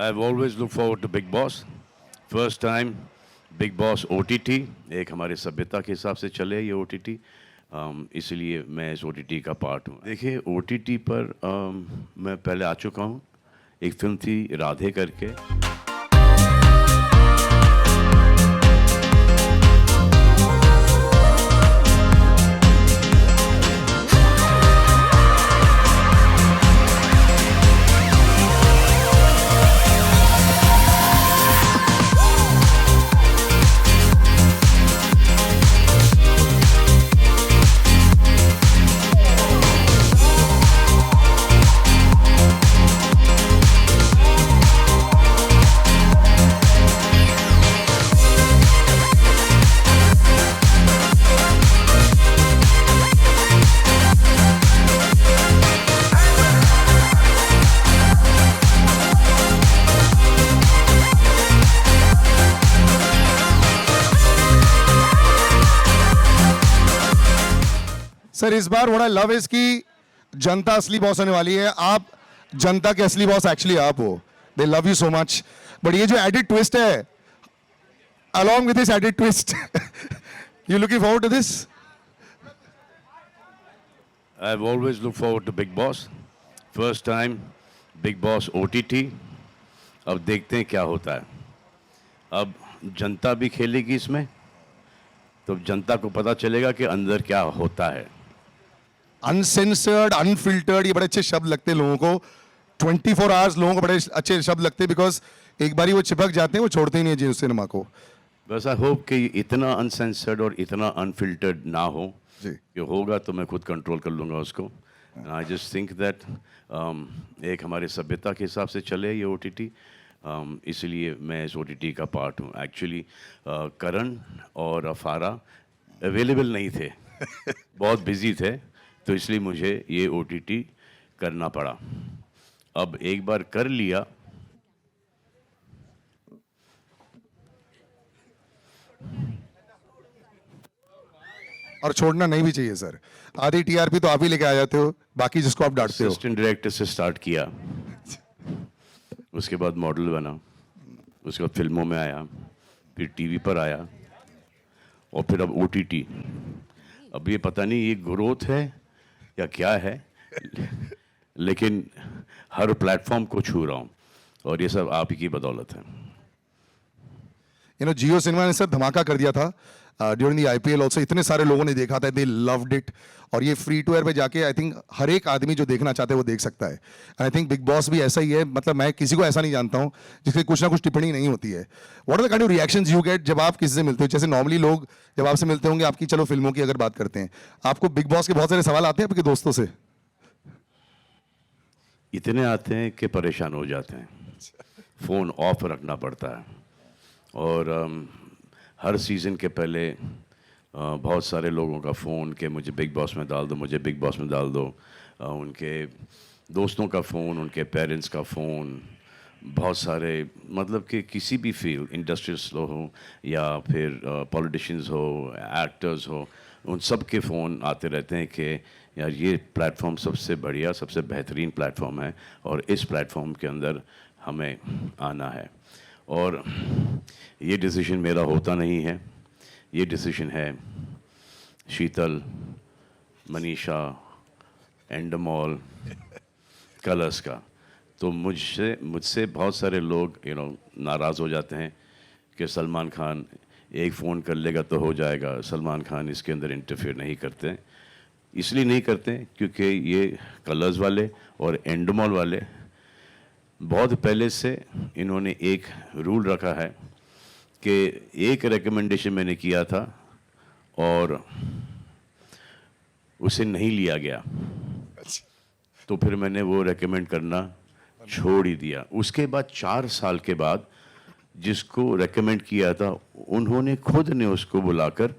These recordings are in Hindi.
I've always looked forward to Big Boss. First time Big Boss OTT एक हमारे सभ्यता के हिसाब से चले ये OTT, इसलिए मैं इस OTT का पार्ट हूँ। देखिए OTT पर मैं पहले आ चुका हूँ। एक फिल्म थी राधे करके। सर इस बार व्हाट आई लव इज कि जनता असली बॉस होने वाली है। आप जनता के असली बॉस एक्चुअली आप हो। दे love you so much. But ये जो एडिड ट्विस्ट है, along with this added twist, you looking forward to this? I've always looked forward to Big Boss. First time Big Boss OTT. अब देखते हैं क्या होता है। अब जनता भी खेलेगी इसमें, तो जनता को पता चलेगा कि अंदर क्या होता है। अनसेंसर्ड, अनफिल्टर्ड, ये बड़े अच्छे शब्द लगते हैं लोगों को। 24 आवर्स लोगों को बड़े अच्छे शब्द लगते हैं, बिकॉज एक बारी वो चिपक जाते हैं, वो छोड़ते ही नहीं है जी उस सिनेमा को। बस आई होप कि इतना अनसेंसर्ड और इतना अनफिल्टर्ड ना हो जी। कि होगा तो मैं खुद कंट्रोल कर लूँगा उसको। आई जस्ट थिंक दैट एक हमारे सभ्यता के हिसाब से चले ये OTT, इसलिए मैं इस OTT का पार्ट हूँ। एक्चुअली करण और अफारा अवेलेबल नहीं थे, बहुत बिजी थे, तो इसलिए मुझे ये OTT करना पड़ा। अब एक बार कर लिया और छोड़ना नहीं भी चाहिए सर। आधी TRP तो आप ही लेके आ जाते हो, बाकी जिसको आप डांटते हो। असिस्टेंट डायरेक्टर से स्टार्ट किया, उसके बाद मॉडल बना, उसके बाद फिल्मों में आया, फिर टीवी पर आया, और फिर अब OTT। अब ये पता नहीं ये ग्रोथ है या क्या है, लेकिन हर प्लेटफॉर्म को छू रहा हूँ, और ये सब आप ही की बदौलत है। जियो सिनेमा ने सर धमाका कर दिया था ड्यूरिंग दी IPL ऑल्सो। इतने सारे लोगों ने देखा था, दे लव्ड इट। और ये फ्री टू एयर पे जाके आई थिंक हर एक आदमी जो देखना चाहता है वो देख सकता है। And I think big boss भी ऐसा ही है। मतलब मैं किसी को ऐसा नहीं जानता हूँ जिसकी कुछ ना कुछ टिप्पणी नहीं होती है। What are the kind of reactions you get जब आप किसी से मिलते हो? जैसे नॉर्मली लोग जब आपसे मिलते होंगे, आपकी चलो फिल्मों की अगर बात करते हैं, आपको बिग बॉस के बहुत सारे सवाल आते हैं आपके दोस्तों से? इतने आते हैं कि परेशान हो जाते हैं, फ़ोन ऑफ रखना पड़ता है। और हर सीज़न के पहले बहुत सारे लोगों का फ़ोन कि मुझे बिग बॉस में डाल दो, मुझे बिग बॉस में डाल दो। उनके दोस्तों का फ़ोन, उनके पेरेंट्स का फ़ोन, बहुत सारे, मतलब कि किसी भी फील्ड, इंडस्ट्रियलिस्ट हो या फिर पॉलिटिशियंस हो, एक्टर्स हो, उन सब के फ़ोन आते रहते हैं कि यार ये प्लेटफॉर्म सबसे बढ़िया, सबसे बेहतरीन प्लेटफॉर्म है, और इस प्लेटफॉर्म के अंदर हमें आना है। और ये डिसीजन मेरा होता नहीं है, ये डिसीजन है शीतल, मनीषा, एंडमॉल, कलर्स का। तो मुझसे बहुत सारे लोग नाराज़ हो जाते हैं कि सलमान खान एक फ़ोन कर लेगा तो हो जाएगा, सलमान खान इसके अंदर इंटरफेयर नहीं करते। इसलिए नहीं करते क्योंकि ये कलर्स वाले और एंडमॉल वाले बहुत पहले से इन्होंने एक रूल रखा है कि एक रिकमेंडेशन मैंने किया था और उसे नहीं लिया गया, तो फिर मैंने वो रेकमेंड करना छोड़ ही दिया। उसके बाद 4 साल के बाद जिसको रेकमेंड किया था उन्होंने खुद ने उसको बुलाकर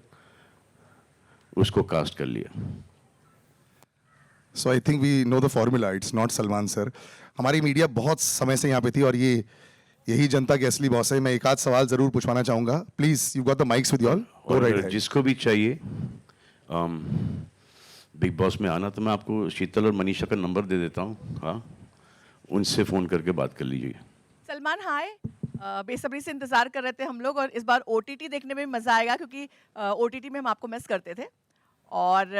उसको कास्ट कर लिया। So I think we know the formula, it's not Salman sir. हमारी मीडिया बहुत समय से यहाँ पे थी और यही जनता के असली बॉस है। मैं एक आध सवाल जरूर पूछवाना चाहूंगा, please. You got the mics with you all. और जिसको भी चाहिए बिग बॉस में आना, तो मैं आपको शीतल और मनीषा का नंबर दे देता हूँ, हाँ, उनसे फ़ोन करके बात कर लीजिए। सलमान हाय। बेसब्री से इंतज़ार कर रहे थे हम लोग और इस बार ओटीटी देखने में मज़ा आएगा क्योंकि ओटीटी में हम आपको मिस करते थे और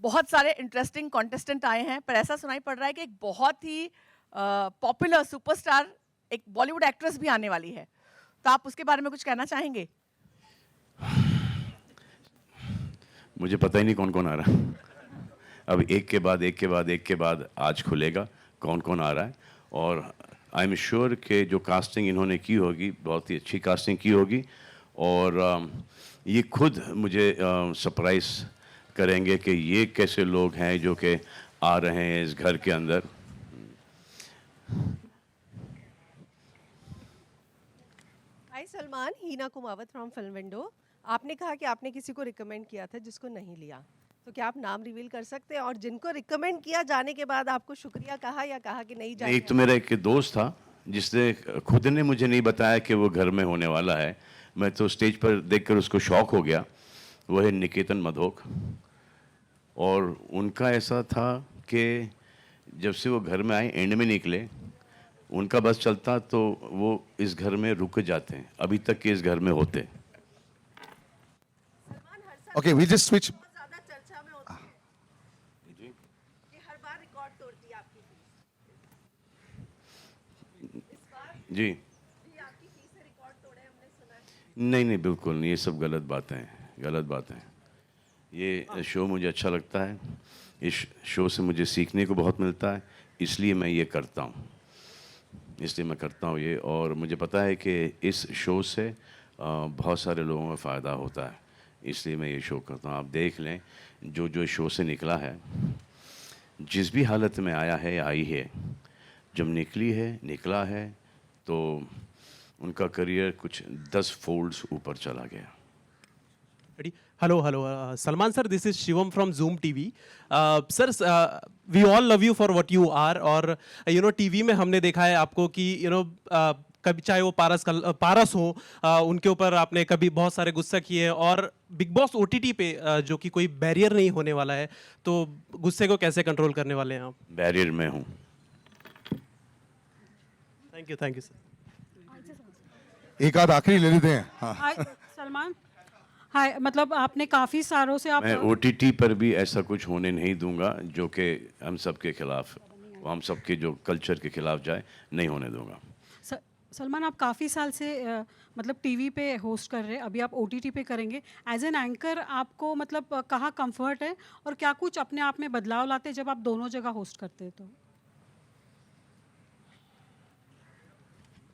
बहुत सारे इंटरेस्टिंग कॉन्टेस्टेंट आए हैं, पर ऐसा सुनाई पड़ रहा है कि एक बहुत ही पॉपुलर सुपरस्टार एक बॉलीवुड एक्ट्रेस भी आने वाली है, तो आप उसके बारे में कुछ कहना चाहेंगे? मुझे पता ही नहीं कौन कौन आ रहा है। अब एक के बाद एक के बाद एक के बाद आज खुलेगा कौन कौन आ रहा है, और आई एम श्योर कि जो कास्टिंग इन्होंने की होगी बहुत ही अच्छी कास्टिंग की होगी, और ये खुद मुझे सरप्राइज करेंगे कि ये कैसे लोग हैं जो कि आ रहे हैं इस घर के अंदर। हाय सलमान, हीना कुमावत फ्रॉम फिल्म विंडो। आपने कहा कि आपने किसी को रिकमेंड किया था जिसको नहीं लिया, तो क्या आप नाम रिवील कर सकते हैं? और जिनको रिकमेंड किया जाने के बाद आपको शुक्रिया कहा या कहा कि नहीं जाने? एक तो मेरा एक दोस्त था जिसने खुद ने मुझे नहीं बताया कि वो घर में होने वाला है, मैं तो स्टेज पर देखकर उसको शौक हो गया। वो है निकेतन मधोक, और उनका ऐसा था कि जब से वो घर में आए एंड में निकले, उनका बस चलता तो वो इस घर में रुक जाते हैं, अभी तक के इस घर में होते। Okay, we just switch. बहुत ज्यादा चर्चा में होती है कि हर बार रिकॉर्ड तोड़ती है आपकी फीस। जी भी आपकी फीस से रिकॉर्ड तोड़े हमने सुना है। नहीं नहीं, बिल्कुल नहीं, ये सब गलत बातें हैं, गलत बातें हैं। ये शो मुझे अच्छा लगता है, इस शो से मुझे सीखने को बहुत मिलता है, इसलिए मैं ये करता हूँ, इसलिए मैं करता हूँ ये। और मुझे पता है कि इस शो से बहुत सारे लोगों को फ़ायदा होता है, इसलिए मैं ये शो करता हूँ। आप देख लें जो जो शो से निकला है, जिस भी हालत में आया है या आई है, जब निकला है तो उनका करियर कुछ 10 फोल्ड्स ऊपर चला गया। Ready? Hello, hello. Salman sir, this is Shivam from Zoom TV. Sir, we all love you for what you are. और TV में हमने देखा है आपको कि कभी चाहे वो पारस हो, उनके ऊपर आपने कभी बहुत सारे गुस्सा किए, और बिग बॉस ओटीटी पे जो कि कोई बैरियर नहीं होने वाला है, तो गुस्से को कैसे कंट्रोल करने वाले हैं आप? बैरियर में हूँ। Thank you sir. एक आध आखिरी ले लेते हैं। हाँ। हाय सलमान, हाय। मतलब आपने काफी सालों से आप मैं ओटीटी पर भी ऐसा कुछ होने नहीं दूंगा जो कि हम सबके खिलाफ, हम सबके जो कल्चर के खिलाफ जाए, नहीं होने दूंगा। सलमान, आप काफ़ी साल से मतलब टीवी पे होस्ट कर रहे हैं, अभी आप ओटीटी पे करेंगे। एज एन एंकर आपको मतलब कहाँ कंफर्ट है और क्या कुछ अपने आप में बदलाव लाते हैं जब आप दोनों जगह होस्ट करते हैं? तो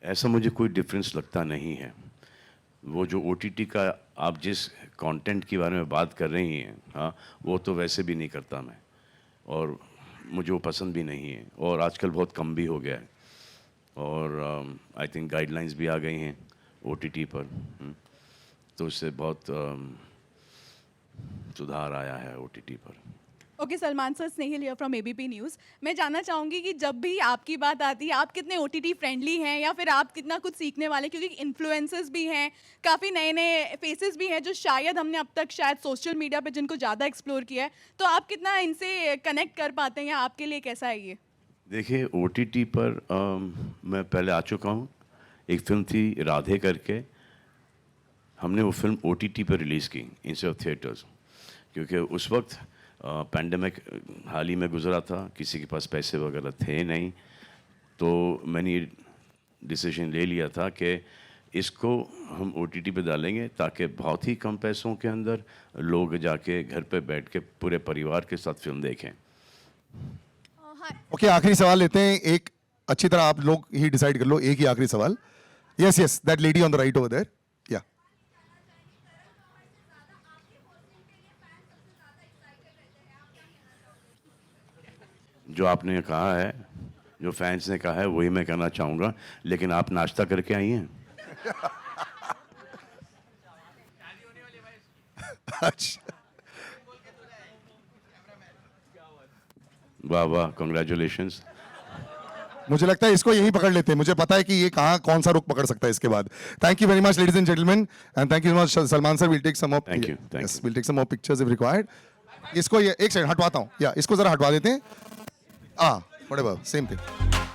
ऐसा मुझे कोई डिफरेंस लगता नहीं है। वो जो ओटीटी का आप जिस कंटेंट के बारे में बात कर रही हैं, हाँ, वो तो वैसे भी नहीं करता मैं, और मुझे वो पसंद भी नहीं है, और आजकल बहुत कम भी हो गया है, और आई थिंक गाइडलाइंस भी आ गई हैं ओटीटी पर, तो उससे बहुत सुधार आया है ओटीटी पर। Okay Salman sir, Snehil here from ABP news. मैं जानना चाहूँगी कि जब भी आपकी बात आती है, आप कितने ओटीटी फ्रेंडली हैं या फिर आप कितना कुछ सीखने वाले, क्योंकि इन्फ्लुएंसर्स भी हैं, काफ़ी नए नए फेसेस भी हैं जो शायद हमने अब तक शायद सोशल मीडिया पे जिनको ज़्यादा एक्सप्लोर किया है, तो आप कितना इनसे कनेक्ट कर पाते हैं या आपके लिए कैसा है ये? देखिए, ओटीटी पर मैं पहले आ चुका हूँ। एक फिल्म थी राधे करके, हमने वो फिल्म ओटीटी पर रिलीज़ की इंस्टेड ऑफ थिएटर्स, क्योंकि उस वक्त पैंडेमिक हाल ही में गुजरा था, किसी के पास पैसे वगैरह थे नहीं, तो मैंने ये डिसीजन ले लिया था कि इसको हम ओटीटी पे डालेंगे ताकि बहुत ही कम पैसों के अंदर लोग जाके घर पे बैठ के पूरे परिवार के साथ फिल्म देखें। ओके, आखिरी सवाल लेते हैं। एक अच्छी तरह आप लोग ही डिसाइड कर लो, एक ही आखिरी सवाल। Yes, that lady on the right over there. या जो आपने कहा है, जो फैंस ने कहा है, वही मैं कहना चाहूँगा, लेकिन आप नाश्ता करके आई हैं? अच्छा, वाह वाह, कंग्रेचुलेशंस। मुझे लगता है इसको यहीं पकड़ लेते हैं, मुझे पता है कि ये कहाँ कौन सा रुख पकड़ सकता है इसके बाद। Thank you very much ladies and gentleman, and thank you much Salman sir. Will take some more, Thank you, thank yes, will take some more pictures if required. इसको ये एक सेकंड हटवाता हूँ, या इसको जरा हटवा देते हैं। Whatever, same thing.